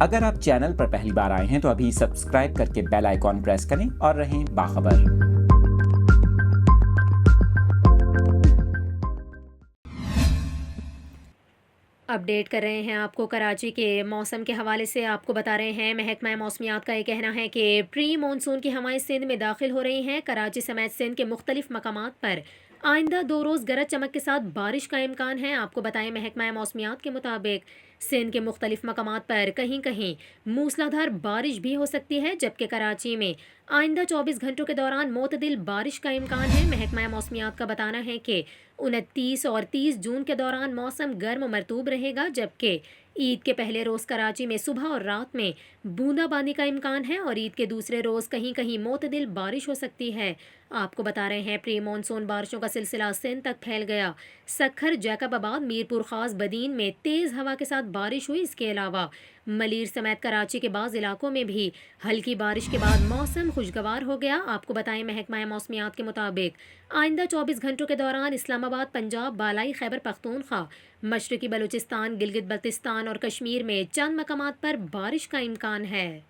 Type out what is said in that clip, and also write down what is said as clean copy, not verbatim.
अगर आप चैनल पर पहली बार आए हैं तो अभी सब्सक्राइब करके बेल आइकॉन प्रेस करें और रहें बाखबर। अपडेट कर रहे हैं आपको कराची के मौसम के हवाले से। आपको बता रहे हैं महकमा मौसमियात का ये कहना है कि प्री मानसून की हवाएं सिंध में दाखिल हो रही हैं। कराची समेत सिंध के मुख्तलिफ मकामात पर आइंदा 2 रोज़ गरज चमक के साथ बारिश का इम्कान है। आपको बताएं महकमा मौसमियात के मुताबिक सिंध के मुख्तलिफ मकामात पर कहीं कहीं मूसलाधार बारिश भी हो सकती है, जबकि कराची में आइंदा 24 घंटों के दौरान मोतदिल बारिश का इम्कान है। महकमा मौसमियात का बताना है कि 29 और 30 जून के दौरान मौसम गर्म मरतूब रहेगा, जबकि ईद के पहले रोज़ कराची में सुबह और रात में बूंदाबांदी का इम्कान है और ईद के दूसरे रोज़ कहीं कहीं मोतदिल बारिश हो सकती है। आपको बता रहे हैं प्री मानसून बारिशों का सिलसिला सिंध तक फैल गया। सखर, जैकबाबाद, मीरपुर खास, बदीन में तेज़ हवा के साथ बारिश हुई। इसके अलावा मलीर समेत कराची के बाज़ इलाकों में भी हल्की बारिश के बाद मौसम खुशगवार हो गया। आपको बताएं महकमा मौसमियात के मुताबिक आइंदा 24 घंटों के दौरान इस्लामाबाद, पंजाब, बालाई खैबर पख्तूनख्वा, मशरकी बलूचिस्तान, गिलगित बल्तिस्तान और कश्मीर में चंद मकामात पर बारिश का इम्कान है।